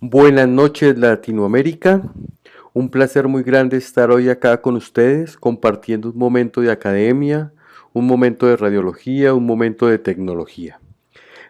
Buenas noches Latinoamérica, un placer muy grande estar hoy acá con ustedes compartiendo un momento de academia, un momento de radiología, un momento de tecnología.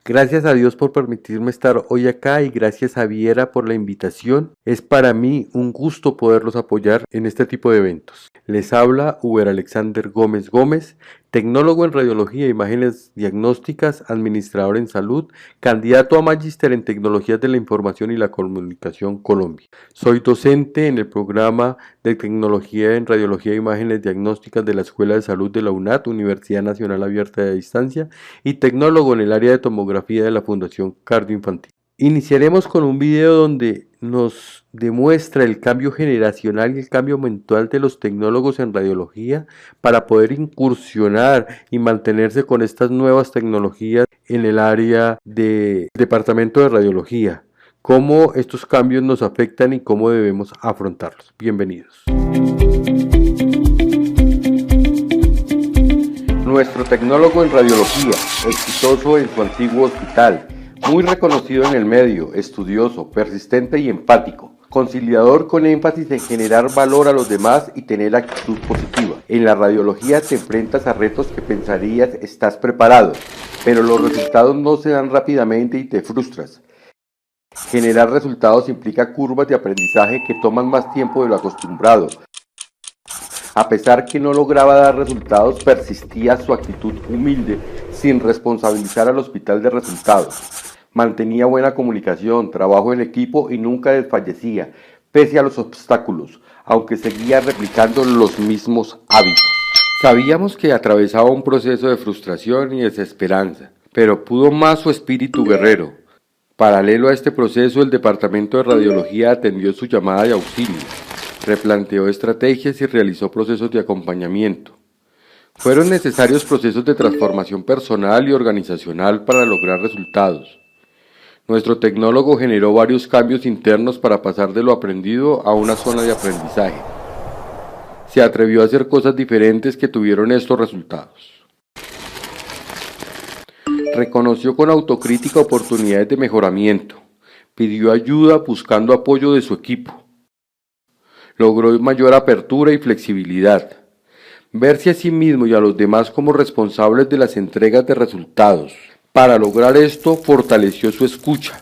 Gracias a Dios por permitirme estar hoy acá y gracias a Viera por la invitación. Es para mí un gusto poderlos apoyar en este tipo de eventos. Les habla Uber Alexander Gómez Gómez, tecnólogo en radiología e imágenes diagnósticas, administrador en salud, candidato a magíster en tecnologías de la información y la comunicación Colombia. Soy docente en el programa de tecnología en radiología e imágenes diagnósticas de la Escuela de Salud de la UNAD, Universidad Nacional Abierta de Distancia, y tecnólogo en el área de tomografía de la Fundación Cardioinfantil. Iniciaremos con un video donde nos demuestra el cambio generacional y el cambio mental de los tecnólogos en radiología para poder incursionar y mantenerse con estas nuevas tecnologías en el área de departamento de radiología, cómo estos cambios nos afectan y cómo debemos afrontarlos. Bienvenidos. Nuestro tecnólogo en radiología, exitoso en su antiguo hospital, muy reconocido en el medio, estudioso, persistente y empático, conciliador con énfasis en generar valor a los demás y tener actitud positiva. En la radiología te enfrentas a retos que pensarías estás preparado, pero los resultados no se dan rápidamente y te frustras. Generar resultados implica curvas de aprendizaje que toman más tiempo de lo acostumbrado. A pesar que no lograba dar resultados, persistía su actitud humilde, sin responsabilizar al hospital de resultados. Mantenía buena comunicación, trabajo en equipo y nunca desfallecía, pese a los obstáculos, aunque seguía replicando los mismos hábitos. Sabíamos que atravesaba un proceso de frustración y desesperanza, pero pudo más su espíritu guerrero. Paralelo a este proceso, el Departamento de Radiología atendió su llamada de auxilio, replanteó estrategias y realizó procesos de acompañamiento. Fueron necesarios procesos de transformación personal y organizacional para lograr resultados. Nuestro tecnólogo generó varios cambios internos para pasar de lo aprendido a una zona de aprendizaje. Se atrevió a hacer cosas diferentes que tuvieron estos resultados. Reconoció con autocrítica oportunidades de mejoramiento. Pidió ayuda buscando apoyo de su equipo. Logró mayor apertura y flexibilidad. Verse a sí mismo y a los demás como responsables de las entregas de resultados. Para lograr esto, fortaleció su escucha.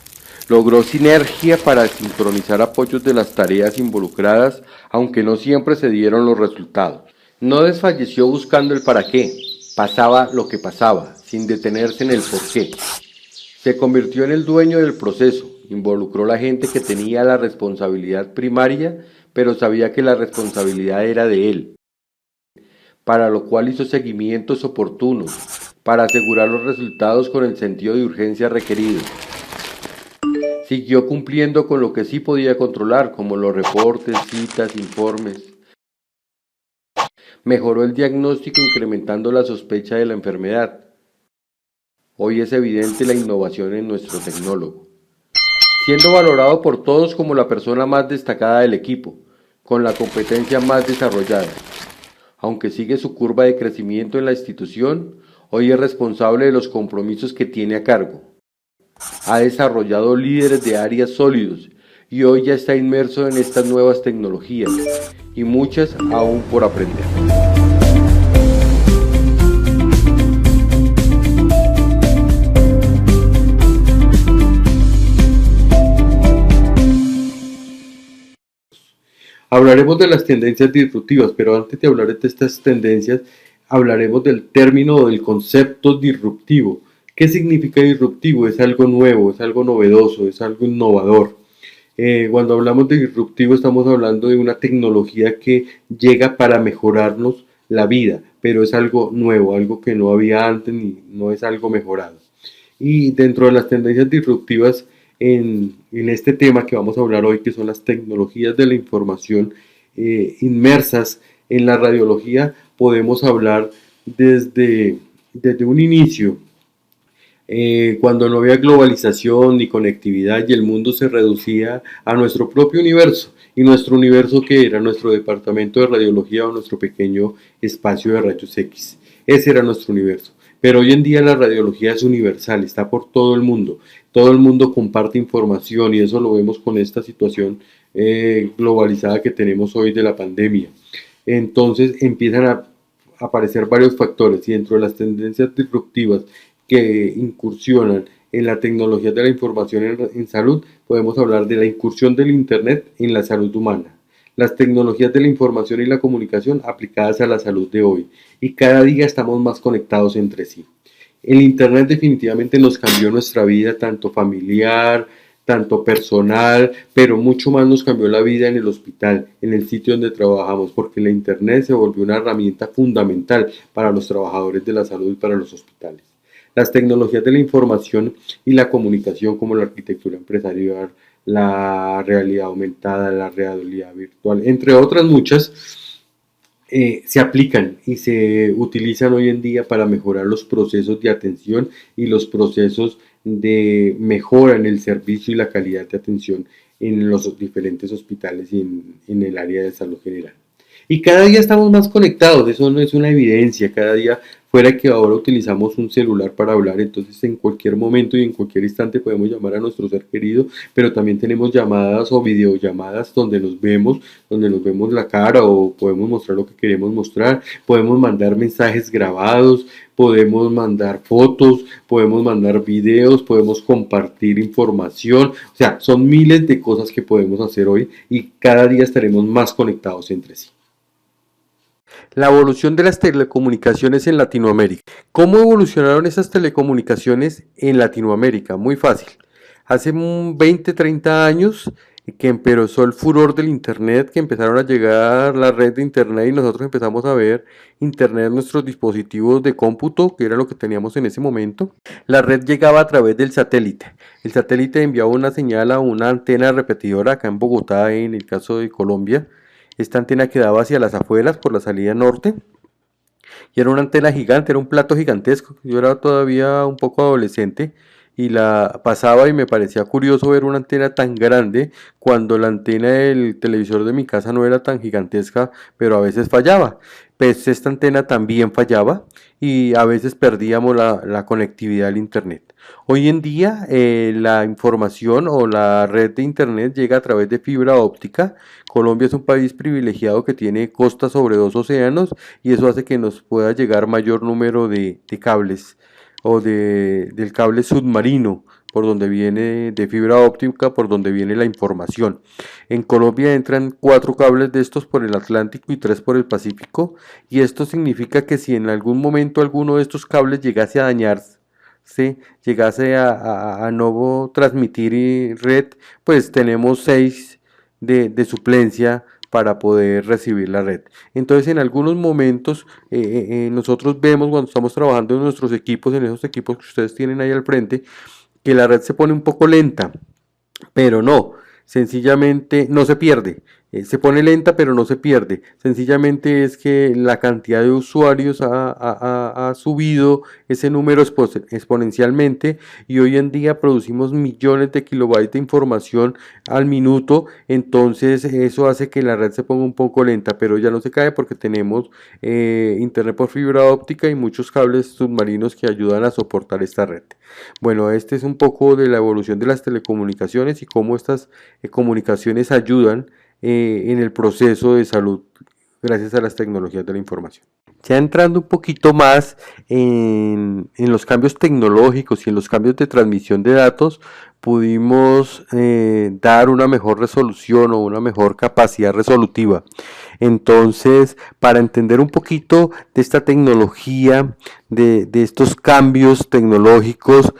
Logró sinergia para sincronizar apoyos de las tareas involucradas, aunque no siempre se dieron los resultados. No desfalleció buscando el para qué. Pasaba lo que pasaba, sin detenerse en el por qué. Se convirtió en el dueño del proceso. Involucró a la gente que tenía la responsabilidad primaria, pero sabía que la responsabilidad era de él, para lo cual hizo seguimientos oportunos, para asegurar los resultados con el sentido de urgencia requerido. Siguió cumpliendo con lo que sí podía controlar, como los reportes, citas, informes. Mejoró el diagnóstico incrementando la sospecha de la enfermedad. Hoy es evidente la innovación en nuestro tecnólogo, siendo valorado por todos como la persona más destacada del equipo, con la competencia más desarrollada. Aunque sigue su curva de crecimiento en la institución, hoy es responsable de los compromisos que tiene a cargo. Ha desarrollado líderes de áreas sólidos y hoy ya está inmerso en estas nuevas tecnologías y muchas aún por aprender. Hablaremos de las tendencias disruptivas, pero antes de hablar de estas tendencias, hablaremos del término o del concepto disruptivo. ¿Qué significa disruptivo? Es algo nuevo, es algo novedoso, es algo innovador. Cuando hablamos de disruptivo estamos hablando de una tecnología que llega para mejorarnos la vida, pero es algo nuevo, algo que no había antes ni no es algo mejorado. Y dentro de las tendencias disruptivas en este tema que vamos a hablar hoy, que son las tecnologías de la información inmersas en la radiología, podemos hablar desde un inicio, cuando no había globalización ni conectividad y el mundo se reducía a nuestro propio universo. ¿Y nuestro universo qué era? Nuestro departamento de radiología o nuestro pequeño espacio de rayos X. Ese era nuestro universo. pero hoy en día la radiología es universal, está por todo el mundo comparte información y eso lo vemos con esta situación globalizada que tenemos hoy de la pandemia. Entonces empiezan a aparecer varios factores y dentro de las tendencias disruptivas que incursionan en la tecnología de la información en salud, podemos hablar de la incursión del Internet en la salud humana, las tecnologías de la información y la comunicación aplicadas a la salud de hoy, y cada día estamos más conectados entre sí. El Internet definitivamente nos cambió nuestra vida, tanto familiar, tanto personal, pero mucho más nos cambió la vida en el hospital, en el sitio donde trabajamos, porque la Internet se volvió una herramienta fundamental para los trabajadores de la salud y para los hospitales. Las tecnologías de la información y la comunicación, como la arquitectura empresarial, la realidad aumentada, la realidad virtual, entre otras muchas, se aplican y se utilizan hoy en día para mejorar los procesos de atención y los procesos de mejora en el servicio y la calidad de atención en los diferentes hospitales y en el área de salud general. Y cada día estamos más conectados, eso no es una evidencia, cada día fuera que ahora utilizamos un celular para hablar, entonces en cualquier momento y en cualquier instante podemos llamar a nuestro ser querido, pero también tenemos llamadas o videollamadas donde nos vemos la cara o podemos mostrar lo que queremos mostrar, podemos mandar mensajes grabados, podemos mandar fotos, podemos mandar videos, podemos compartir información, o sea, son miles de cosas que podemos hacer hoy y cada día estaremos más conectados entre sí. La evolución de las telecomunicaciones en Latinoamérica. ¿Cómo evolucionaron esas telecomunicaciones en Latinoamérica? Muy fácil. Hace 20, 30 años que empezó el furor del Internet, que empezaron a llegar la red de Internet y nosotros empezamos a ver Internet en nuestros dispositivos de cómputo, que era lo que teníamos en ese momento. La red llegaba a través del satélite. El satélite enviaba una señal a una antena repetidora acá en Bogotá, en el caso de Colombia. Esta antena quedaba hacia las afueras por la salida norte y era una antena gigante, era un plato gigantesco. Yo era todavía un poco adolescente y la pasaba y me parecía curioso ver una antena tan grande cuando la antena del televisor de mi casa no era tan gigantesca, pero a veces fallaba. Pues esta antena también fallaba y a veces perdíamos la conectividad al internet. Hoy en día la información o la red de internet llega a través de fibra óptica. Colombia es un país privilegiado que tiene costas sobre dos océanos y eso hace que nos pueda llegar mayor número de cables o del cable submarino por donde viene de fibra óptica, por donde viene la información. En Colombia entran 4 cables de estos por el Atlántico y 3 por el Pacífico, y esto significa que si en algún momento alguno de estos cables llegase a dañarse, llegase a no transmitir red, pues tenemos 6 de suplencia para poder recibir la red. Entonces en algunos momentos nosotros vemos cuando estamos trabajando en nuestros equipos, en esos equipos que ustedes tienen ahí al frente, que la red se pone un poco lenta, pero no, sencillamente no se pierde. Se pone lenta pero no se pierde, sencillamente es que la cantidad de usuarios ha subido ese número exponencialmente y hoy en día producimos millones de kilobytes de información al minuto, entonces eso hace que la red se ponga un poco lenta, pero ya no se cae porque tenemos internet por fibra óptica y muchos cables submarinos que ayudan a soportar esta red. Bueno, este es un poco de la evolución de las telecomunicaciones y cómo estas comunicaciones ayudan en el proceso de salud gracias a las tecnologías de la información. Ya entrando un poquito más en los cambios tecnológicos y en los cambios de transmisión de datos, pudimos dar una mejor resolución o una mejor capacidad resolutiva. Entonces, para entender un poquito de esta tecnología, de estos cambios tecnológicos,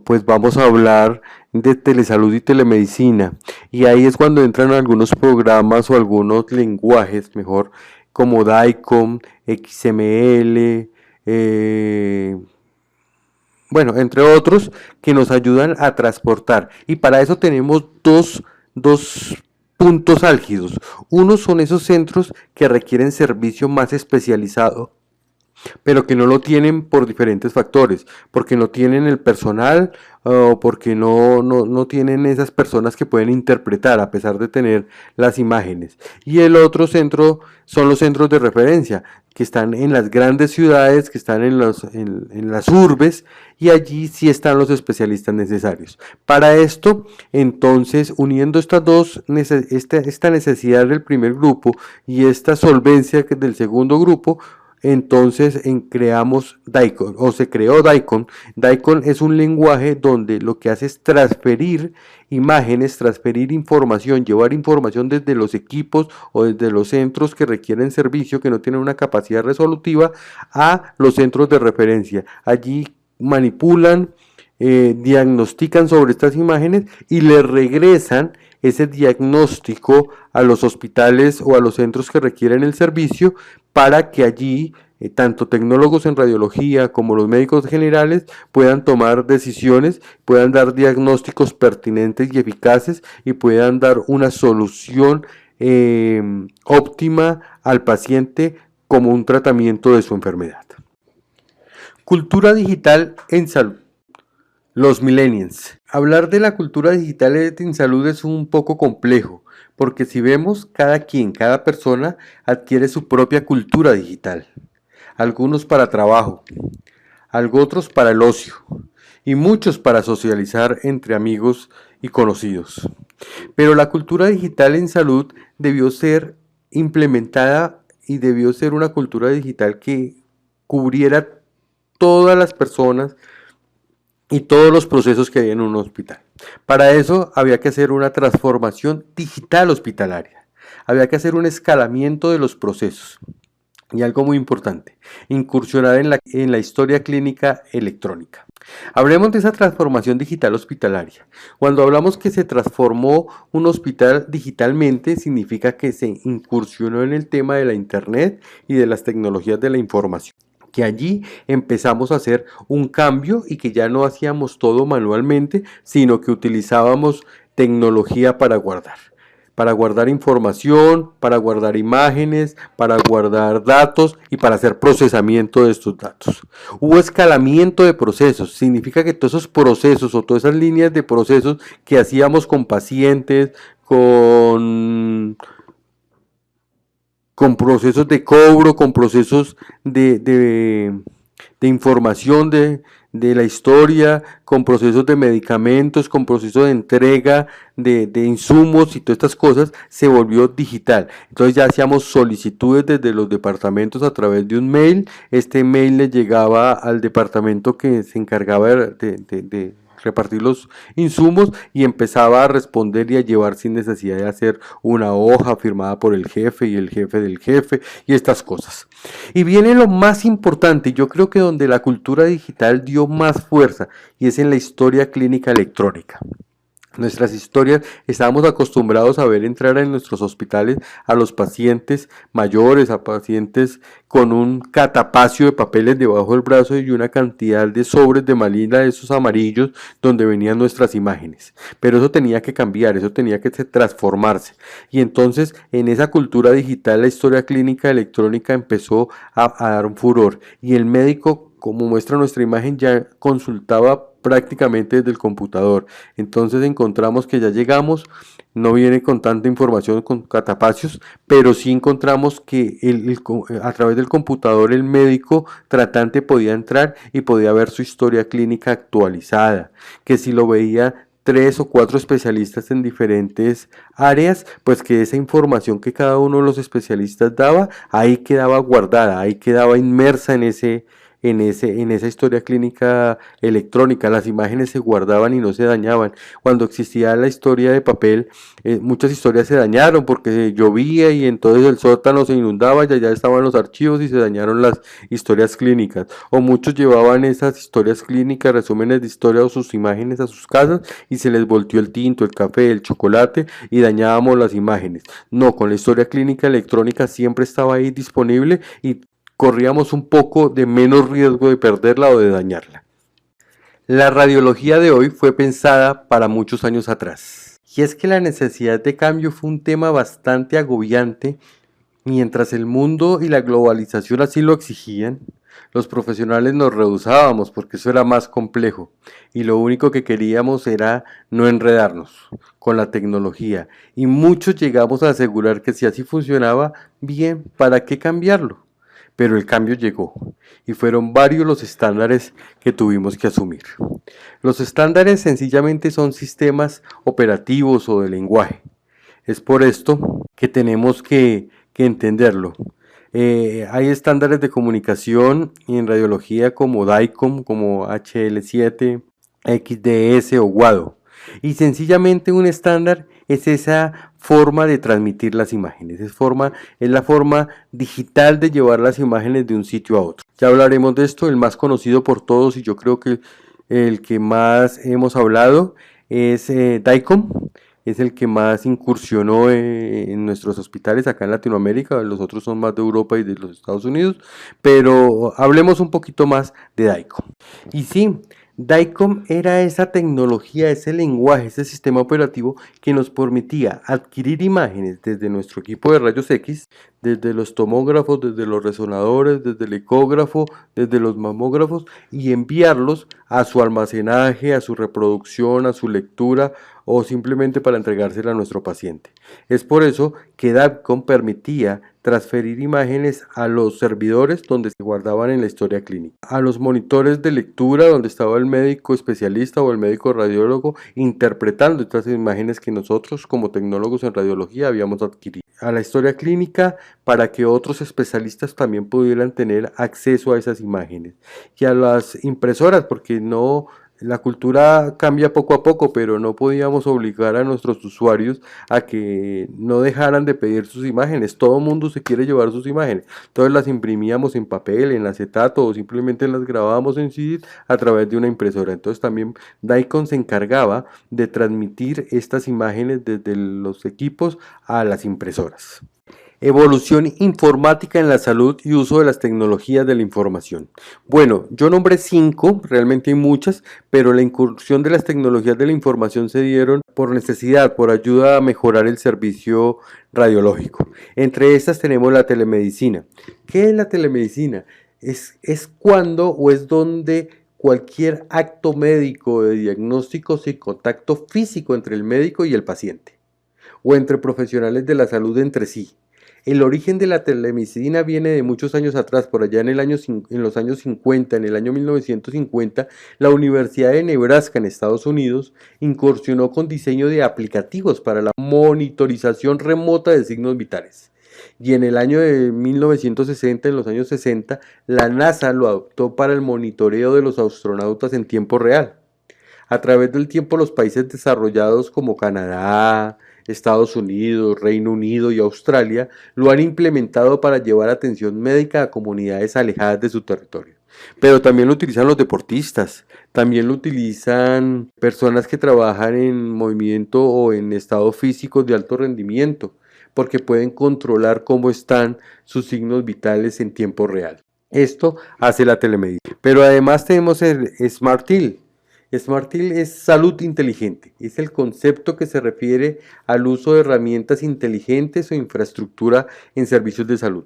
pues vamos a hablar de telesalud y telemedicina. Y ahí es cuando entran algunos programas o algunos lenguajes, mejor, como DICOM, XML, bueno, entre otros, que nos ayudan a transportar. Y para eso tenemos dos puntos álgidos. Uno son esos centros que requieren servicio más especializado pero que no lo tienen por diferentes factores, porque no tienen el personal o porque no tienen esas personas que pueden interpretar a pesar de tener las imágenes. Y el otro centro son los centros de referencia, que están en las grandes ciudades, que están en las urbes, y allí sí están los especialistas necesarios. Para esto, entonces, uniendo estas esta necesidad del primer grupo y esta solvencia del segundo grupo, entonces creamos Daikon, o se creó Daikon. Daikon es un lenguaje donde lo que hace es transferir imágenes, transferir información, llevar información desde los equipos o desde los centros que requieren servicio, que no tienen una capacidad resolutiva, a los centros de referencia. Allí manipulan, diagnostican sobre estas imágenes y le regresan ese diagnóstico a los hospitales o a los centros que requieren el servicio, para que allí tanto tecnólogos en radiología como los médicos generales puedan tomar decisiones, puedan dar diagnósticos pertinentes y eficaces y puedan dar una solución óptima al paciente como un tratamiento de su enfermedad. Cultura digital en salud. Los millennials. Hablar de la cultura digital en salud es un poco complejo, porque si vemos, cada persona adquiere su propia cultura digital. Algunos para trabajo, otros para el ocio, y muchos para socializar entre amigos y conocidos. Pero la cultura digital en salud debió ser implementada y debió ser una cultura digital que cubriera todas las personas y todos los procesos que hay en un hospital. Para eso había que hacer una transformación digital hospitalaria. Había que hacer un escalamiento de los procesos. Y algo muy importante, incursionar en la historia clínica electrónica. Hablemos de esa transformación digital hospitalaria. Cuando hablamos que se transformó un hospital digitalmente, significa que se incursionó en el tema de la internet y de las tecnologías de la información, que allí empezamos a hacer un cambio y que ya no hacíamos todo manualmente, sino que utilizábamos tecnología para guardar información, para guardar imágenes, para guardar datos y para hacer procesamiento de estos datos. Hubo escalamiento de procesos, significa que todos esos procesos o todas esas líneas de procesos que hacíamos con pacientes, con procesos de cobro, con procesos de información de la historia, con procesos de medicamentos, con procesos de entrega de insumos y todas estas cosas, se volvió digital. Entonces ya hacíamos solicitudes desde los departamentos a través de un mail. Este mail le llegaba al departamento que se encargaba de repartir los insumos y empezaba a responder y a llevar sin necesidad de hacer una hoja firmada por el jefe y el jefe del jefe y estas cosas. Y viene lo más importante, yo creo que donde la cultura digital dio más fuerza, y es en la historia clínica electrónica. Nuestras historias, estábamos acostumbrados a ver entrar en nuestros hospitales a los pacientes mayores, a pacientes con un catapacio de papeles debajo del brazo y una cantidad de sobres de malina de esos amarillos donde venían nuestras imágenes. Pero eso tenía que cambiar, eso tenía que transformarse. Y entonces en esa cultura digital la historia clínica electrónica empezó a dar un furor. Y el médico, como muestra nuestra imagen, ya consultaba prácticamente desde el computador. Entonces encontramos que ya llegamos, no viene con tanta información con catapacios, pero sí encontramos que a través del computador el médico tratante podía entrar y podía ver su historia clínica actualizada, que si lo veía 3 o 4 especialistas en diferentes áreas, pues que esa información que cada uno de los especialistas daba, ahí quedaba guardada, ahí quedaba inmersa en esa historia clínica electrónica. Las imágenes se guardaban y no se dañaban. Cuando existía la historia de papel, muchas historias se dañaron porque llovía y entonces el sótano se inundaba y allá estaban los archivos y se dañaron las historias clínicas. O muchos llevaban esas historias clínicas, resúmenes de historia o sus imágenes a sus casas y se les volteó el tinto, el café, el chocolate y dañábamos las imágenes. No, con la historia clínica electrónica siempre estaba ahí disponible y corríamos un poco de menos riesgo de perderla o de dañarla. La radiología de hoy fue pensada para muchos años atrás. Y es que la necesidad de cambio fue un tema bastante agobiante mientras el mundo y la globalización así lo exigían. Los profesionales nos rehusábamos porque eso era más complejo y lo único que queríamos era no enredarnos con la tecnología y muchos llegamos a asegurar que si así funcionaba bien, ¿para qué cambiarlo? Pero el cambio llegó y fueron varios los estándares que tuvimos que asumir. Los estándares sencillamente son sistemas operativos o de lenguaje. Es por esto que tenemos que entenderlo. Hay estándares de comunicación en radiología como DICOM, como HL7, XDS o WADO. Y sencillamente un estándar es esa forma de transmitir las imágenes, es la forma digital de llevar las imágenes de un sitio a otro. Ya hablaremos de esto, el más conocido por todos y yo creo que el que más hemos hablado es DICOM. Es el que más incursionó en nuestros hospitales acá en Latinoamérica, los otros son más de Europa y de los Estados Unidos, pero hablemos un poquito más de DICOM. Y sí, DICOM era esa tecnología, ese lenguaje, ese sistema operativo que nos permitía adquirir imágenes desde nuestro equipo de rayos X, desde los tomógrafos, desde los resonadores, desde el ecógrafo, desde los mamógrafos y enviarlos a su almacenaje, a su reproducción, a su lectura o simplemente para entregársela a nuestro paciente. Es por eso que DICOM permitía transferir imágenes a los servidores donde se guardaban en la historia clínica, a los monitores de lectura donde estaba el médico especialista o el médico radiólogo interpretando estas imágenes que nosotros como tecnólogos en radiología habíamos adquirido, a la historia clínica para que otros especialistas también pudieran tener acceso a esas imágenes y a las impresoras porque no. La cultura cambia poco a poco, pero no podíamos obligar a nuestros usuarios a que no dejaran de pedir sus imágenes. Todo el mundo se quiere llevar sus imágenes. Entonces las imprimíamos en papel, en acetato o simplemente las grabábamos en CD a través de una impresora. Entonces también DICOM se encargaba de transmitir estas imágenes desde los equipos a las impresoras. Evolución informática en la salud y uso de las tecnologías de la información. Bueno, yo nombré 5, realmente hay muchas, pero la incursión de las tecnologías de la información se dieron por necesidad, por ayuda a mejorar el servicio radiológico. Entre estas tenemos la telemedicina. ¿Qué es la telemedicina? Es cuando o es donde cualquier acto médico de diagnóstico sin contacto físico entre el médico y el paciente, o entre profesionales de la salud entre sí. El origen de la telemedicina viene de muchos años atrás, por allá en los años 50, en el año 1950, la Universidad de Nebraska en Estados Unidos incursionó con diseño de aplicativos para la monitorización remota de signos vitales. Y en el año de 1960, en los años 60, la NASA lo adoptó para el monitoreo de los astronautas en tiempo real. A través del tiempo, los países desarrollados como Canadá, Estados Unidos, Reino Unido y Australia lo han implementado para llevar atención médica a comunidades alejadas de su territorio. Pero también lo utilizan los deportistas, también lo utilizan personas que trabajan en movimiento o en estados físicos de alto rendimiento, porque pueden controlar cómo están sus signos vitales en tiempo real. Esto hace la telemedicina. Pero además tenemos el SmartIL. SmartIL es salud inteligente, es el concepto que se refiere al uso de herramientas inteligentes o infraestructura en servicios de salud,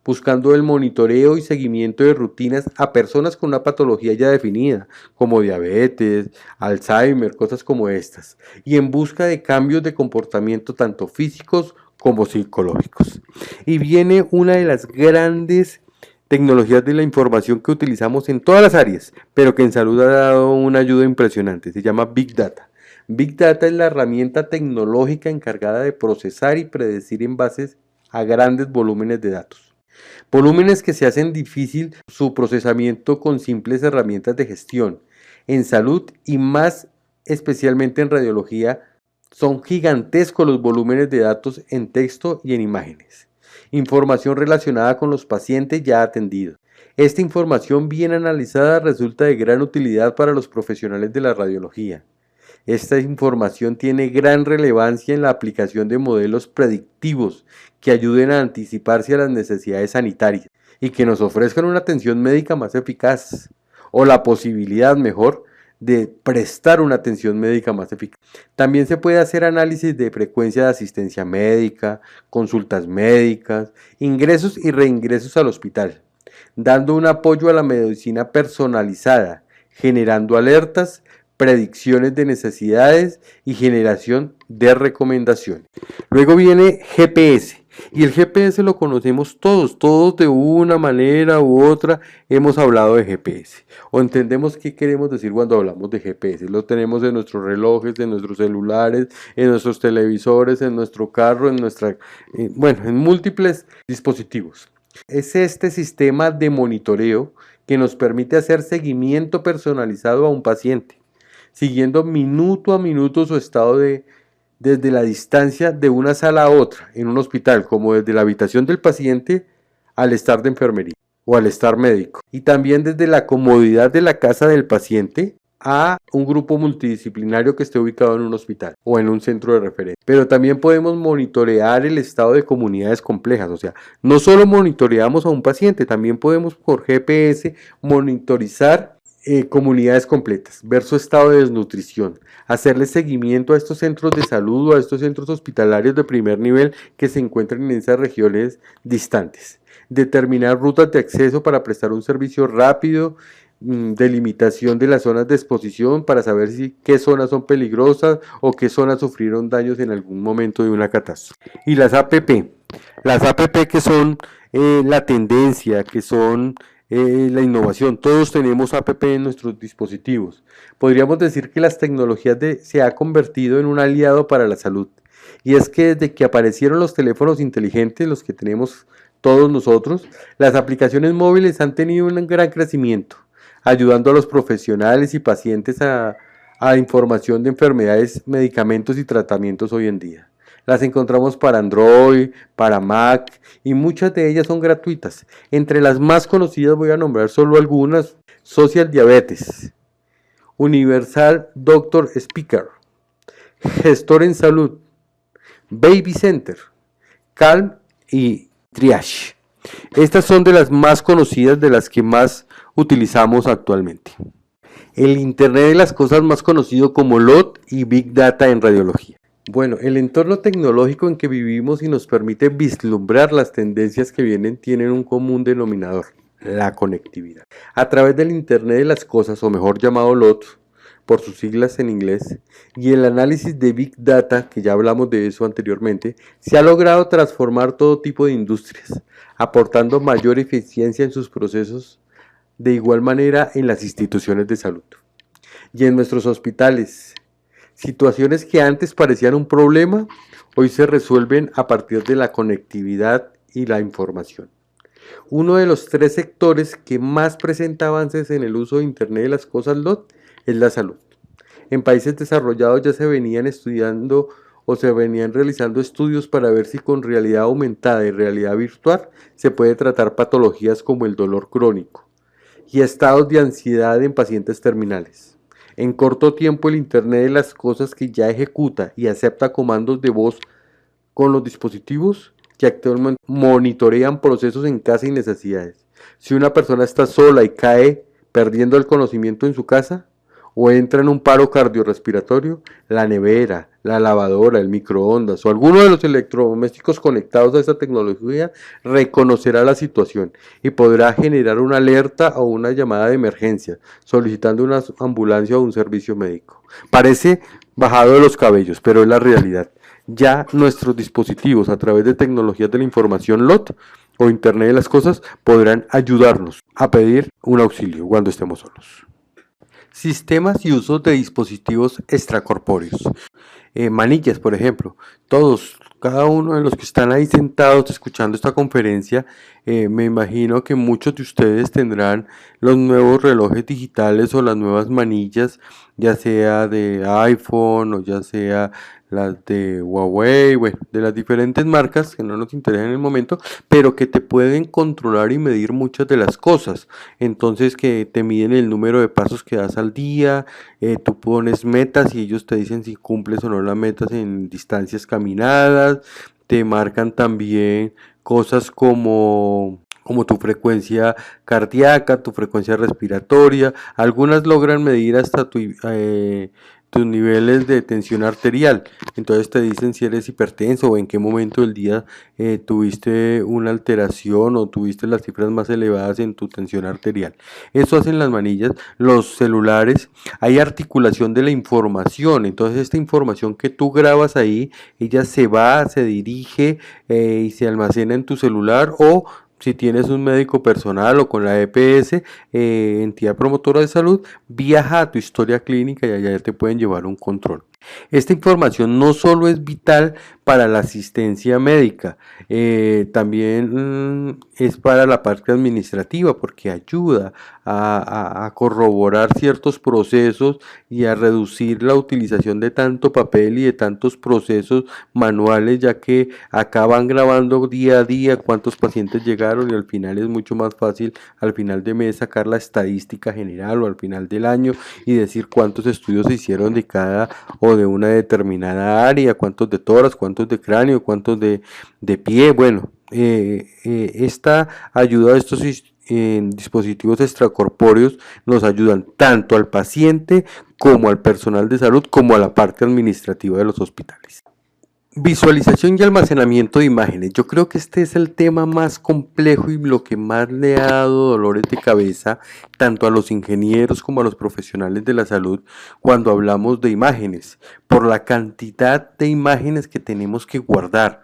buscando el monitoreo y seguimiento de rutinas a personas con una patología ya definida, como diabetes, Alzheimer, cosas como estas, y en busca de cambios de comportamiento tanto físicos como psicológicos. Y viene una de las grandes tecnologías de la información que utilizamos en todas las áreas, pero que en salud ha dado una ayuda impresionante, se llama Big Data. Big Data es la herramienta tecnológica encargada de procesar y predecir en bases a grandes volúmenes de datos. Volúmenes que se hacen difícil su procesamiento con simples herramientas de gestión. En salud y más especialmente en radiología, son gigantescos los volúmenes de datos en texto y en imágenes. Información relacionada con los pacientes ya atendidos. Esta información bien analizada resulta de gran utilidad para los profesionales de la radiología. Esta información tiene gran relevancia en la aplicación de modelos predictivos que ayuden a anticiparse a las necesidades sanitarias y que nos ofrezcan una atención médica más eficaz o la posibilidad mejor de prestar una atención médica más eficaz. También se puede hacer análisis de frecuencia de asistencia médica, consultas médicas, ingresos y reingresos al hospital. dando un apoyo a la medicina personalizada, generando alertas, predicciones de necesidades y generación de recomendaciones. Luego viene GPS. Y el GPS lo conocemos todos de una manera u otra hemos hablado de GPS. O entendemos qué queremos decir cuando hablamos de GPS. Lo tenemos en nuestros relojes, en nuestros celulares, en nuestros televisores, en nuestro carro, en múltiples dispositivos. Es este sistema de monitoreo que nos permite hacer seguimiento personalizado a un paciente, siguiendo minuto a minuto su estado desde la distancia de una sala a otra en un hospital, como desde la habitación del paciente al estar de enfermería o al estar médico. Y también desde la comodidad de la casa del paciente a un grupo multidisciplinario que esté ubicado en un hospital o en un centro de referencia. Pero también podemos monitorear el estado de comunidades complejas, o sea, no solo monitoreamos a un paciente, también podemos por GPS monitorizar comunidades completas, ver su estado de desnutrición, hacerle seguimiento a estos centros de salud o a estos centros hospitalarios de primer nivel que se encuentran en esas regiones distantes, determinar rutas de acceso para prestar un servicio rápido, delimitación de las zonas de exposición para saber qué zonas son peligrosas o qué zonas sufrieron daños en algún momento de una catástrofe. Y las APP que son la tendencia, que son la innovación. Todos tenemos APP en nuestros dispositivos. Podríamos decir que las tecnologías se ha convertido en un aliado para la salud. Y es que desde que aparecieron los teléfonos inteligentes, los que tenemos todos nosotros, las aplicaciones móviles han tenido un gran crecimiento, ayudando a los profesionales y pacientes a información de enfermedades, medicamentos y tratamientos hoy en día. Las encontramos para Android, para Mac y muchas de ellas son gratuitas. Entre las más conocidas voy a nombrar solo algunas: Social Diabetes, Universal Doctor Speaker, Gestor en Salud, Baby Center, Calm y Triage. Estas son de las más conocidas, de las que más utilizamos actualmente. El Internet de las cosas, más conocido como LOT y Big Data en radiología. Bueno, el entorno tecnológico en que vivimos y nos permite vislumbrar las tendencias que vienen tienen un común denominador: la conectividad. A través del Internet de las cosas, o mejor llamado LOT, por sus siglas en inglés, y el análisis de Big Data, que ya hablamos de eso anteriormente, se ha logrado transformar todo tipo de industrias, aportando mayor eficiencia en sus procesos, de igual manera en las instituciones de salud y en nuestros hospitales. Situaciones que antes parecían un problema, hoy se resuelven a partir de la conectividad y la información. Uno de los 3 sectores que más presenta avances en el uso de Internet de las cosas LOT es la salud. En países desarrollados ya se venían estudiando o se venían realizando estudios para ver si con realidad aumentada y realidad virtual se puede tratar patologías como el dolor crónico y estados de ansiedad en pacientes terminales. En corto tiempo, el Internet de las cosas, que ya ejecuta y acepta comandos de voz con los dispositivos que actualmente monitorean procesos en casa y necesidades. Si una persona está sola y cae perdiendo el conocimiento en su casa, o entra en un paro cardiorrespiratorio, la nevera, la lavadora, el microondas o alguno de los electrodomésticos conectados a esta tecnología reconocerá la situación y podrá generar una alerta o una llamada de emergencia, solicitando una ambulancia o un servicio médico. Parece bajado de los cabellos, pero es la realidad. Ya nuestros dispositivos, a través de tecnologías de la información LOT o Internet de las cosas, podrán ayudarnos a pedir un auxilio cuando estemos solos. Sistemas y usos de dispositivos extracorpóreos. Manillas, por ejemplo. Cada uno de los que están ahí sentados escuchando esta conferencia, me imagino que muchos de ustedes tendrán los nuevos relojes digitales o las nuevas manillas, ya sea de iPhone o ya sea las de Huawei, bueno, de las diferentes marcas que no nos interesan en el momento, pero que te pueden controlar y medir muchas de las cosas. Entonces, que te miden el número de pasos que das al día, tú pones metas y ellos te dicen si cumples o no las metas en distancias caminadas, te marcan también cosas como tu frecuencia cardíaca, tu frecuencia respiratoria. Algunas logran medir hasta tu tus niveles de tensión arterial. Entonces te dicen si eres hipertenso o en qué momento del día tuviste una alteración o tuviste las cifras más elevadas en tu tensión arterial. Eso hacen las manillas. Los celulares, hay articulación de la información. Entonces esta información que tú grabas ahí, ella se va, se dirige y se almacena en tu celular, o si tienes un médico personal o con la EPS, entidad promotora de salud, viaja a tu historia clínica y allá te pueden llevar un control. Esta información no solo es vital para la asistencia médica, también es para la parte administrativa, porque ayuda a corroborar ciertos procesos y a reducir la utilización de tanto papel y de tantos procesos manuales, ya que acá van grabando día a día cuántos pacientes llegaron y al final es mucho más fácil al final de mes sacar la estadística general o al final del año y decir cuántos estudios se hicieron de cada o de una determinada área, cuántos de tórax, cuántos de cráneo, cuántos de pie. Bueno, esta ayuda a estos dispositivos extracorpóreos nos ayudan tanto al paciente como al personal de salud como a la parte administrativa de los hospitales. Visualización y almacenamiento de imágenes. Yo creo que este es el tema más complejo y lo que más le ha dado dolores de cabeza tanto a los ingenieros como a los profesionales de la salud cuando hablamos de imágenes, por la cantidad de imágenes que tenemos que guardar.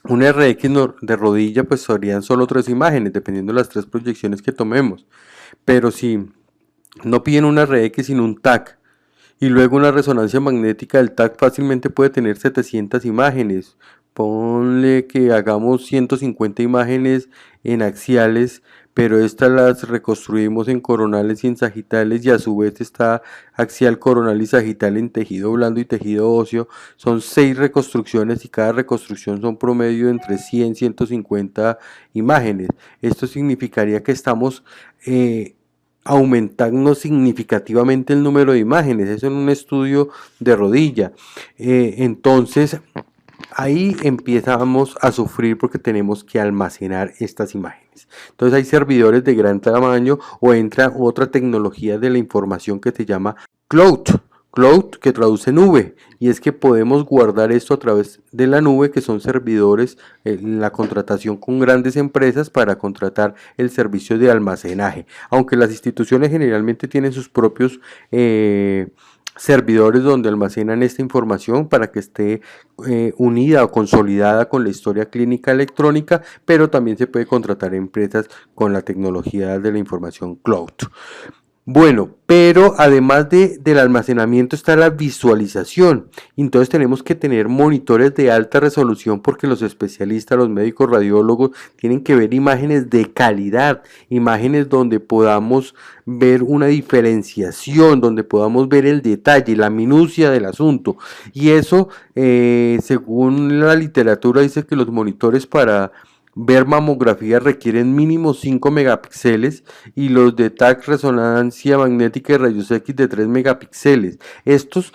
Un RX de rodilla pues serían solo 3 imágenes, dependiendo de las 3 proyecciones que tomemos. Pero si no piden un RX sino un TAC, y luego una resonancia magnética del TAC fácilmente puede tener 700 imágenes. Ponle que hagamos 150 imágenes en axiales, pero estas las reconstruimos en coronales y en sagitales, y a su vez está axial, coronal y sagital en tejido blando y tejido óseo. Son 6 reconstrucciones y cada reconstrucción son promedio entre 100 y 150 imágenes. Esto significaría que estamos aumentando significativamente el número de imágenes. Eso en un estudio de rodilla. Entonces ahí empezamos a sufrir porque tenemos que almacenar estas imágenes. Entonces hay servidores de gran tamaño o entra otra tecnología de la información que se llama cloud. Cloud, que traduce nube, y es que podemos guardar esto a través de la nube, que son servidores, la contratación con grandes empresas para contratar el servicio de almacenaje, aunque las instituciones generalmente tienen sus propios servidores donde almacenan esta información para que esté unida o consolidada con la historia clínica electrónica, pero también se puede contratar empresas con la tecnología de la información cloud. Bueno, pero además del almacenamiento está la visualización. Entonces tenemos que tener monitores de alta resolución porque los especialistas, los médicos radiólogos tienen que ver imágenes de calidad, imágenes donde podamos ver una diferenciación, donde podamos ver el detalle, la minucia del asunto. Y eso, según la literatura, dice que los monitores para ver mamografía requieren mínimo 5 megapíxeles y los de TAC, resonancia magnética y rayos X, de 3 megapíxeles. Estos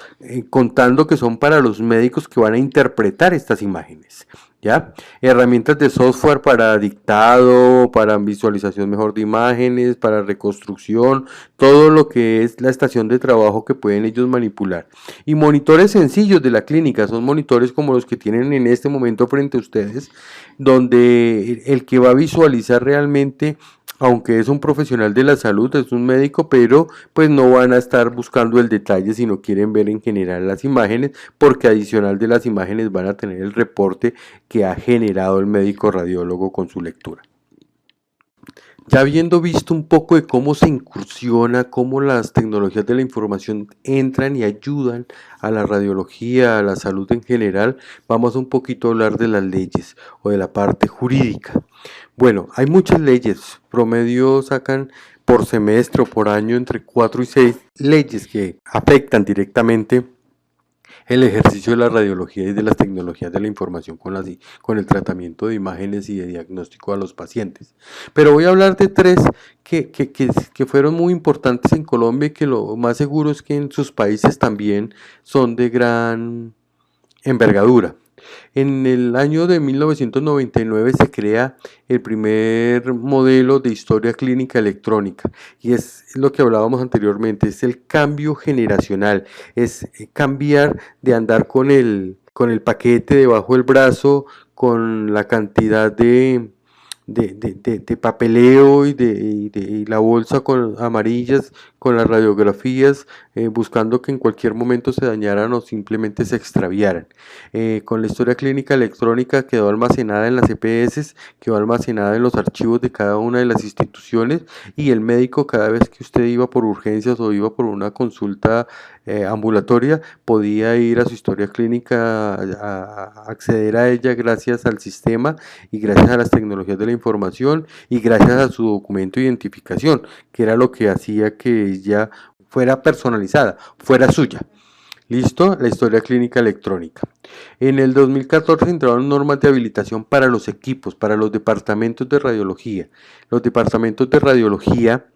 contando que son para los médicos que van a interpretar estas imágenes. ¿Ya? Herramientas de software para dictado, para visualización mejor de imágenes, para reconstrucción, todo lo que es la estación de trabajo que pueden ellos manipular. Y monitores sencillos de la clínica, son monitores como los que tienen en este momento frente a ustedes, donde el que va a visualizar realmente, aunque es un profesional de la salud, es un médico, pero pues no van a estar buscando el detalle, sino quieren ver en general las imágenes, porque adicional de las imágenes van a tener el reporte que ha generado el médico radiólogo con su lectura. Ya habiendo visto un poco de cómo se incursiona, cómo las tecnologías de la información entran y ayudan a la radiología, a la salud en general, vamos un poquito a hablar de las leyes o de la parte jurídica. Bueno, hay muchas leyes, promedio sacan por semestre o por año entre 4 y 6 leyes que afectan directamente el ejercicio de la radiología y de las tecnologías de la información con el tratamiento de imágenes y de diagnóstico a los pacientes. Pero voy a hablar de 3 que fueron muy importantes en Colombia y que lo más seguro es que en sus países también son de gran envergadura. En el año de 1999 se crea el primer modelo de historia clínica electrónica y es lo que hablábamos anteriormente, es el cambio generacional, es cambiar de andar con el paquete debajo del brazo, con la cantidad de papeleo y la bolsa con amarillas, con las radiografías, buscando que en cualquier momento se dañaran o simplemente se extraviaran. Con la historia clínica electrónica quedó almacenada en las EPS, quedó almacenada en los archivos de cada una de las instituciones y el médico cada vez que usted iba por urgencias o iba por una consulta ambulatoria podía ir a su historia clínica, acceder a ella gracias al sistema y gracias a las tecnologías de la información y gracias a su documento de identificación, que era lo que hacía que ella fuera personalizada, fuera suya. Listo, la historia clínica electrónica. En el 2014 entraron normas de habilitación para los equipos, para los departamentos de radiología. Los departamentos de radiología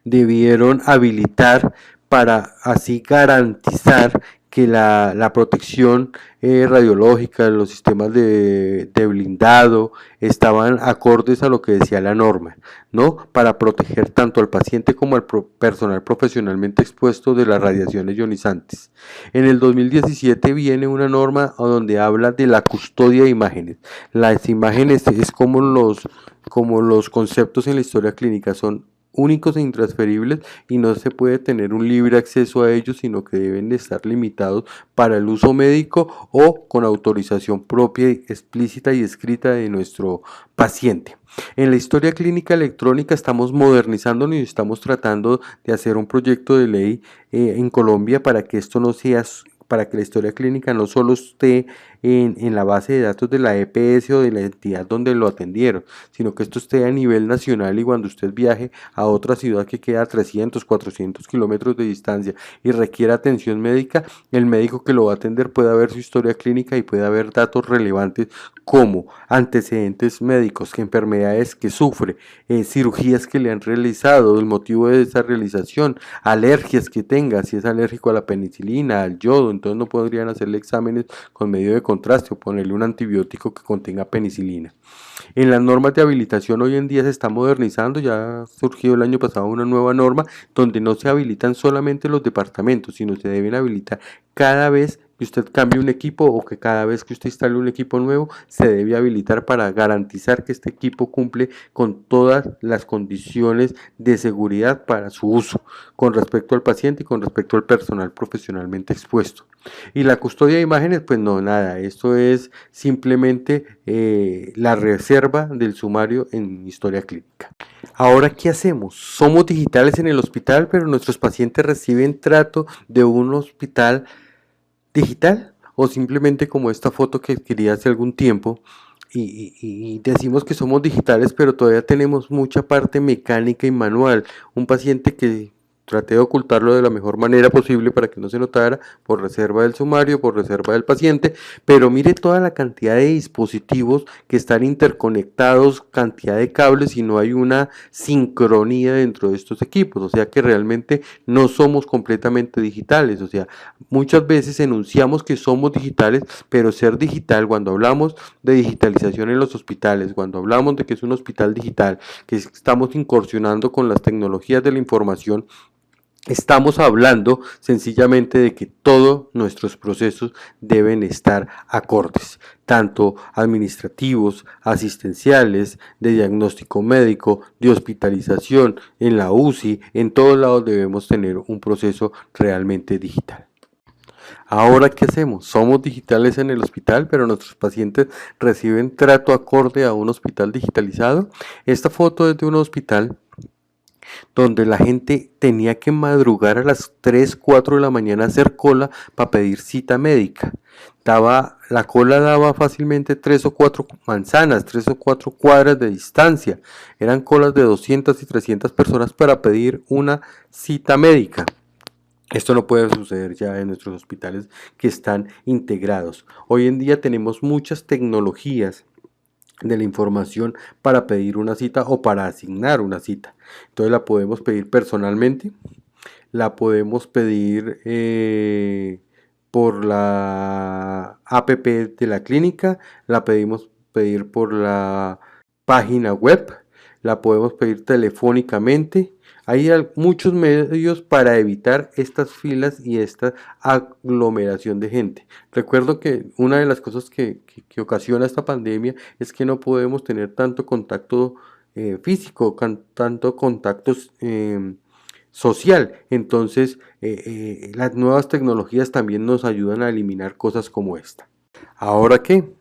debieron habilitar para así garantizar que la protección radiológica, los sistemas de blindado estaban acordes a lo que decía la norma, ¿no? Para proteger tanto al paciente como al personal profesionalmente expuesto de las radiaciones ionizantes. En el 2017 viene una norma donde habla de la custodia de imágenes. Las imágenes es como los conceptos en la historia clínica, son únicos e intransferibles y no se puede tener un libre acceso a ellos, sino que deben de estar limitados para el uso médico o con autorización propia, explícita y escrita de nuestro paciente. En la historia clínica electrónica estamos modernizándonos y estamos tratando de hacer un proyecto de ley en Colombia para que esto no sea, para que la historia clínica no solo esté en la base de datos de la EPS o de la entidad donde lo atendieron, sino que esto esté a nivel nacional y cuando usted viaje a otra ciudad que queda a 300, 400 kilómetros de distancia y requiera atención médica, el médico que lo va a atender pueda ver su historia clínica y pueda ver datos relevantes como antecedentes médicos, enfermedades que sufre, cirugías que le han realizado, el motivo de esa realización, alergias que tenga, si es alérgico a la penicilina, al yodo, entonces no podrían hacerle exámenes con medio de contraste o ponerle un antibiótico que contenga penicilina. En las normas de habilitación hoy en día se está modernizando, ya ha surgido el año pasado una nueva norma donde no se habilitan solamente los departamentos, sino se deben habilitar cada vez que usted cambie un equipo o que cada vez que usted instale un equipo nuevo se debe habilitar para garantizar que este equipo cumple con todas las condiciones de seguridad para su uso con respecto al paciente y con respecto al personal profesionalmente expuesto. Y la custodia de imágenes, pues no, nada, esto es simplemente la reserva del sumario en historia clínica. Ahora, ¿qué hacemos? Somos digitales en el hospital, pero nuestros pacientes reciben trato de un hospital digital o simplemente como esta foto que adquirí hace algún tiempo y decimos que somos digitales, pero todavía tenemos mucha parte mecánica y manual. Un paciente que traté de ocultarlo de la mejor manera posible para que no se notara por reserva del sumario, por reserva del paciente, pero mire toda la cantidad de dispositivos que están interconectados, cantidad de cables y no hay una sincronía dentro de estos equipos, o sea que realmente no somos completamente digitales, o sea, muchas veces enunciamos que somos digitales, pero ser digital, cuando hablamos de digitalización en los hospitales, cuando hablamos de que es un hospital digital, que estamos incursionando con las tecnologías de la información, estamos hablando sencillamente de que todos nuestros procesos deben estar acordes, tanto administrativos, asistenciales, de diagnóstico médico, de hospitalización, en la UCI, en todos lados debemos tener un proceso realmente digital. Ahora, ¿qué hacemos? Somos digitales en el hospital, pero nuestros pacientes reciben trato acorde a un hospital digitalizado. Esta foto es de un hospital donde la gente tenía que madrugar a las 3, 4 de la mañana a hacer cola para pedir cita médica. La cola daba fácilmente 3 o 4 manzanas, 3 o 4 cuadras de distancia. Eran colas de 200 y 300 personas para pedir una cita médica. Esto no puede suceder ya en nuestros hospitales que están integrados. Hoy en día tenemos muchas tecnologías de la información para pedir una cita o para asignar una cita. Entonces la podemos pedir personalmente, la podemos pedir por la app de la clínica, la pedimos pedir por la página web, la podemos pedir telefónicamente. Hay muchos medios para evitar estas filas y esta aglomeración de gente. Recuerdo que una de las cosas que ocasiona esta pandemia es que no podemos tener tanto contacto físico, tanto contacto social. Entonces, las nuevas tecnologías también nos ayudan a eliminar cosas como esta. ¿Ahora qué?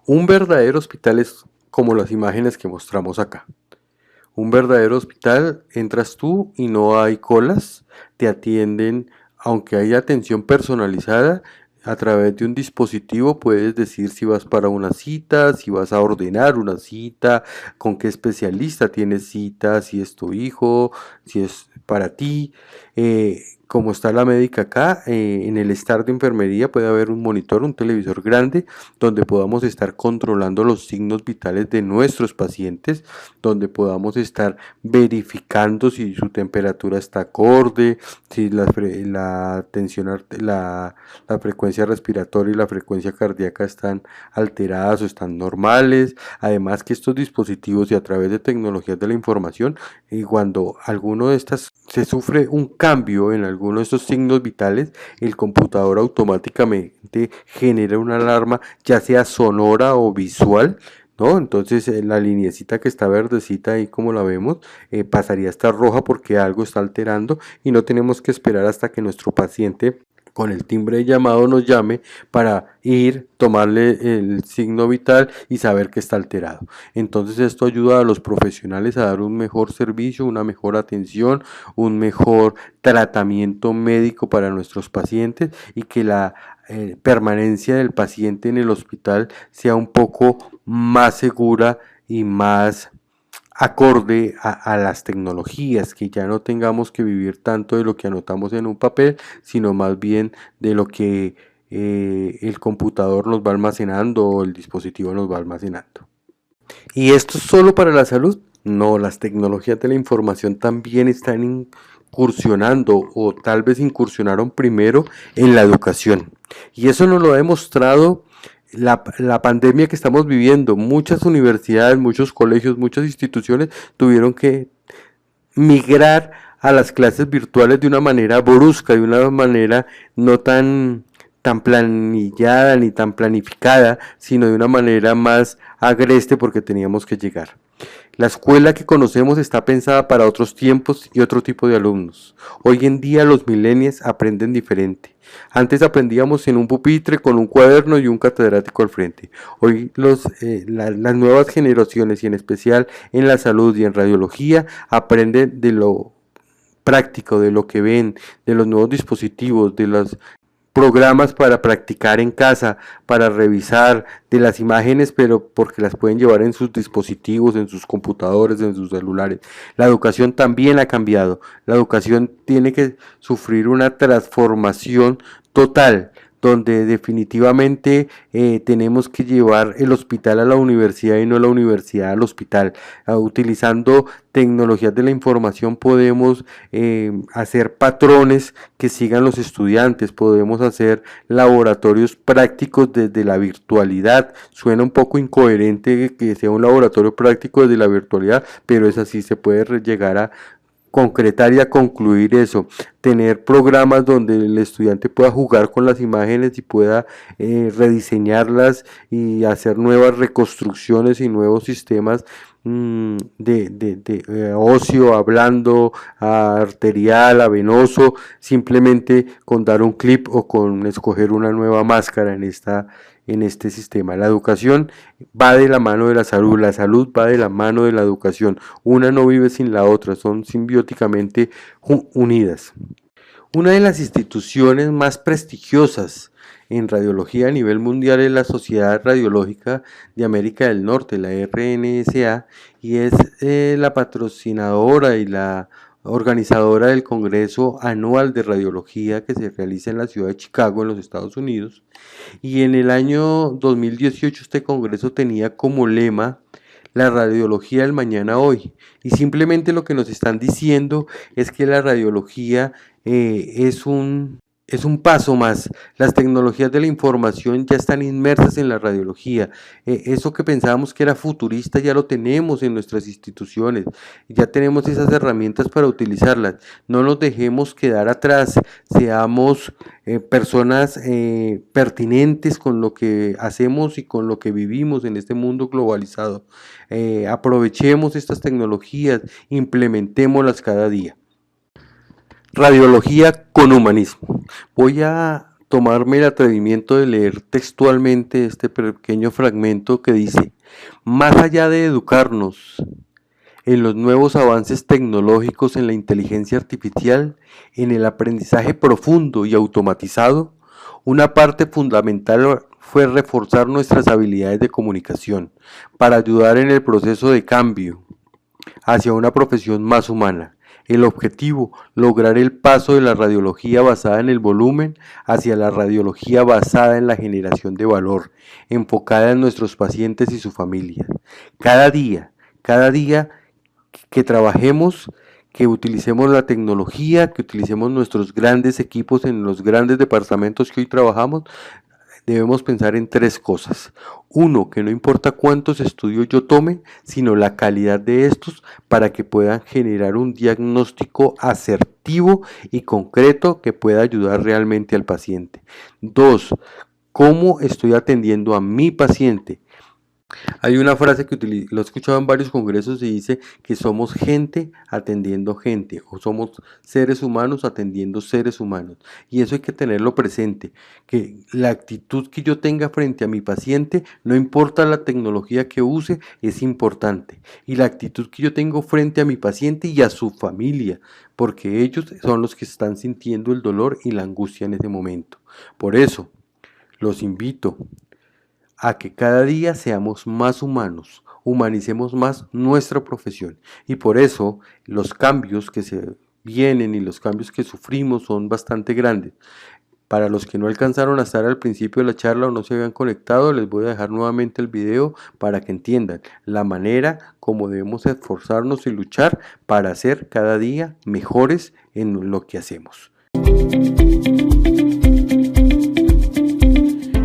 Un verdadero hospital es como las imágenes que mostramos acá. Un verdadero hospital, entras tú y no hay colas, te atienden, aunque hay atención personalizada, a través de un dispositivo puedes decir si vas para una cita, si vas a ordenar una cita, con qué especialista tienes cita, si es tu hijo, si es para ti. Como está la médica acá, en el staff de enfermería puede haber un monitor, un televisor grande, donde podamos estar controlando los signos vitales de nuestros pacientes, donde podamos estar verificando si su temperatura está acorde, si la tensión, la frecuencia respiratoria y la frecuencia cardíaca están alteradas o están normales. Además que estos dispositivos y a través de tecnologías de la información, cuando alguno de estas se sufre un cambio en alguno de estos signos vitales, el computador automáticamente genera una alarma, ya sea sonora o visual, ¿no? Entonces la linecita que está verdecita ahí como la vemos pasaría a estar roja porque algo está alterando y no tenemos que esperar hasta que nuestro paciente con el timbre de llamado nos llame para ir, tomarle el signo vital y saber que está alterado. Entonces esto ayuda a los profesionales a dar un mejor servicio, una mejor atención, un mejor tratamiento médico para nuestros pacientes y que la permanencia del paciente en el hospital sea un poco más segura y más acorde a las tecnologías, que ya no tengamos que vivir tanto de lo que anotamos en un papel, sino más bien de lo que el computador nos va almacenando o el dispositivo nos va almacenando. ¿Y esto es solo para la salud? No, las tecnologías de la información también están incursionando o tal vez incursionaron primero en la educación. Y eso nos lo ha demostrado la pandemia que estamos viviendo. Muchas universidades, muchos colegios, muchas instituciones tuvieron que migrar a las clases virtuales de una manera brusca, de una manera no tan planillada ni tan planificada, sino de una manera más agreste porque teníamos que llegar. La escuela que conocemos está pensada para otros tiempos y otro tipo de alumnos. Hoy en día los millennials aprenden diferente. Antes aprendíamos en un pupitre con un cuaderno y un catedrático al frente. Hoy las nuevas generaciones y en especial en la salud y en radiología aprenden de lo práctico, de lo que ven, de los nuevos dispositivos, de los programas para practicar en casa, para revisar de las imágenes, pero porque las pueden llevar en sus dispositivos, en sus computadores, en sus celulares. La educación también ha cambiado. La educación tiene que sufrir una transformación total, donde definitivamente tenemos que llevar el hospital a la universidad y no la universidad al hospital. Utilizando tecnologías de la información podemos hacer patrones que sigan los estudiantes, podemos hacer laboratorios prácticos desde la virtualidad. Suena un poco incoherente que sea un laboratorio práctico desde la virtualidad, pero es así, se puede llegar a concretar y a concluir eso, tener programas donde el estudiante pueda jugar con las imágenes y pueda rediseñarlas y hacer nuevas reconstrucciones y nuevos sistemas de ocio, hablando, arterial, a venoso, simplemente con dar un clip o con escoger una nueva máscara en este sistema. La educación va de la mano de la salud va de la mano de la educación. Una no vive sin la otra, son simbióticamente unidas. Una de las instituciones más prestigiosas en radiología a nivel mundial es la Sociedad Radiológica de América del Norte, la RNSA, y es la patrocinadora y la organizadora del Congreso Anual de Radiología que se realiza en la ciudad de Chicago, en los Estados Unidos. Y en el año 2018 este congreso tenía como lema la radiología del mañana hoy. Y simplemente lo que nos están diciendo es que la radiología es un es un paso más. Las tecnologías de la información ya están inmersas en la radiología. Eso que pensábamos que era futurista ya lo tenemos en nuestras instituciones. Ya tenemos esas herramientas para utilizarlas. No nos dejemos quedar atrás. Seamos personas pertinentes con lo que hacemos y con lo que vivimos en este mundo globalizado. Aprovechemos estas tecnologías, implementémoslas cada día. Radiología con humanismo. Voy a tomarme el atrevimiento de leer textualmente este pequeño fragmento que dice: más allá de educarnos en los nuevos avances tecnológicos en la inteligencia artificial, en el aprendizaje profundo y automatizado, una parte fundamental fue reforzar nuestras habilidades de comunicación para ayudar en el proceso de cambio hacia una profesión más humana. El objetivo, lograr el paso de la radiología basada en el volumen hacia la radiología basada en la generación de valor, enfocada en nuestros pacientes y su familia. Cada día que trabajemos, que utilicemos la tecnología, que utilicemos nuestros grandes equipos en los grandes departamentos que hoy trabajamos, debemos pensar en tres cosas. Uno, que no importa cuántos estudios yo tome, sino la calidad de estos para que puedan generar un diagnóstico asertivo y concreto que pueda ayudar realmente al paciente. Dos, cómo estoy atendiendo a mi paciente. Hay una frase que lo he escuchado en varios congresos y dice que somos gente atendiendo gente, o somos seres humanos atendiendo seres humanos. Y eso hay que tenerlo presente, que la actitud que yo tenga frente a mi paciente, no importa la tecnología que use, es importante. Y la actitud que yo tengo frente a mi paciente y a su familia, porque ellos son los que están sintiendo el dolor y la angustia en ese momento. Por eso, los invito a que cada día seamos más humanos, humanicemos más nuestra profesión. Y por eso los cambios que se vienen y los cambios que sufrimos son bastante grandes. Para los que no alcanzaron a estar al principio de la charla o no se habían conectado, les voy a dejar nuevamente el video para que entiendan la manera como debemos esforzarnos y luchar para ser cada día mejores en lo que hacemos.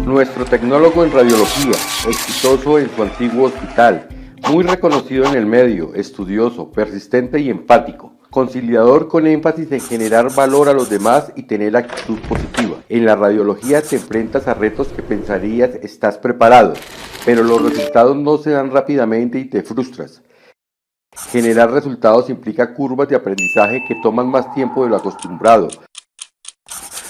Nuestro tecnólogo en radiología, exitoso en su antiguo hospital, muy reconocido en el medio, estudioso, persistente y empático, conciliador con énfasis en generar valor a los demás y tener actitud positiva. En la radiología te enfrentas a retos que pensarías estás preparado, pero los resultados no se dan rápidamente y te frustras. Generar resultados implica curvas de aprendizaje que toman más tiempo de lo acostumbrado.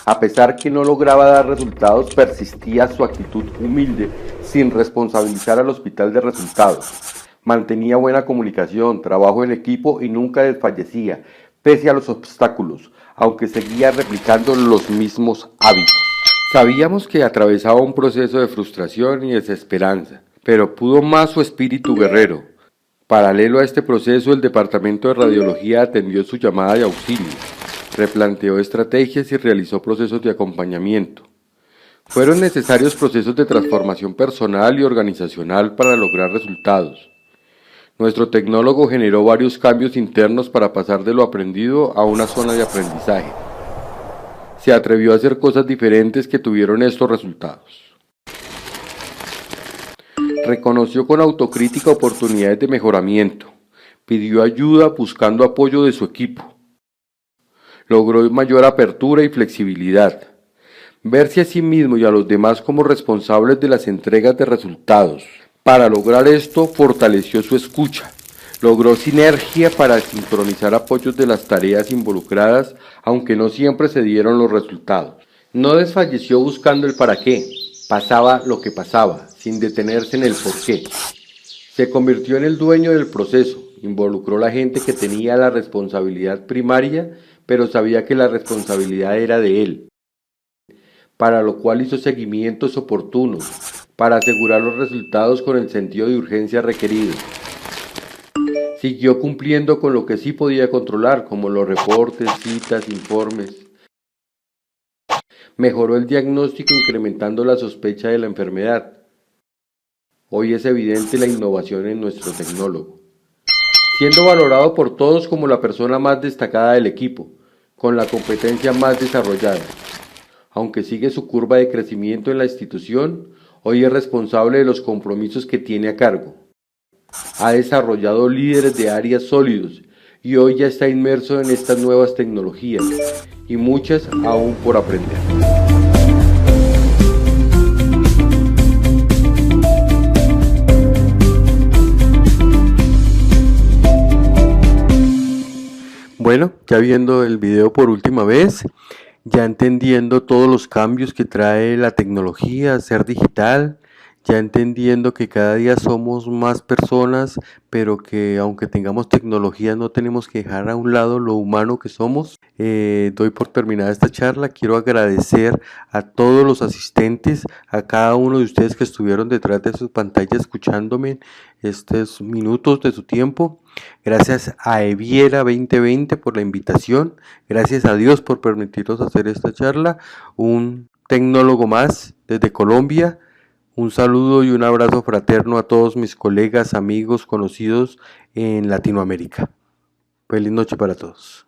A pesar que no lograba dar resultados, persistía su actitud humilde, sin responsabilizar al hospital de resultados. Mantenía buena comunicación, trabajo en equipo y nunca desfallecía, pese a los obstáculos, aunque seguía replicando los mismos hábitos. Sabíamos que atravesaba un proceso de frustración y desesperanza, pero pudo más su espíritu guerrero. Paralelo a este proceso, el departamento de radiología atendió su llamada de auxilio. Replanteó estrategias y realizó procesos de acompañamiento. Fueron necesarios procesos de transformación personal y organizacional para lograr resultados. Nuestro tecnólogo generó varios cambios internos para pasar de lo aprendido a una zona de aprendizaje. Se atrevió a hacer cosas diferentes que tuvieron estos resultados. Reconoció con autocrítica oportunidades de mejoramiento. Pidió ayuda buscando apoyo de su equipo. Logró mayor apertura y flexibilidad. Verse a sí mismo y a los demás como responsables de las entregas de resultados. Para lograr esto, fortaleció su escucha. Logró sinergia para sincronizar apoyos de las tareas involucradas, aunque no siempre se dieron los resultados. No desfalleció buscando el para qué. Pasaba lo que pasaba, sin detenerse en el por qué. Se convirtió en el dueño del proceso. Involucró a la gente que tenía la responsabilidad primaria, pero sabía que la responsabilidad era de él, para lo cual hizo seguimientos oportunos, para asegurar los resultados con el sentido de urgencia requerido. Siguió cumpliendo con lo que sí podía controlar, como los reportes, citas, informes. Mejoró el diagnóstico incrementando la sospecha de la enfermedad. Hoy es evidente la innovación en nuestro tecnólogo, siendo valorado por todos como la persona más destacada del equipo, con la competencia más desarrollada. Aunque sigue su curva de crecimiento en la institución, hoy es responsable de los compromisos que tiene a cargo. Ha desarrollado líderes de áreas sólidos y hoy ya está inmerso en estas nuevas tecnologías y muchas aún por aprender. Bueno, ya viendo el video por última vez, ya entendiendo todos los cambios que trae la tecnología, ser digital, ya entendiendo que cada día somos más personas, pero que aunque tengamos tecnología no tenemos que dejar a un lado lo humano que somos. Doy por terminada esta charla. Quiero agradecer a todos los asistentes, a cada uno de ustedes que estuvieron detrás de sus pantallas escuchándome estos minutos de su tiempo. Gracias a Eviera 2020 por la invitación. Gracias a Dios por permitirnos hacer esta charla. Un tecnólogo más desde Colombia. Un saludo y un abrazo fraterno a todos mis colegas, amigos, conocidos en Latinoamérica. Feliz noche para todos.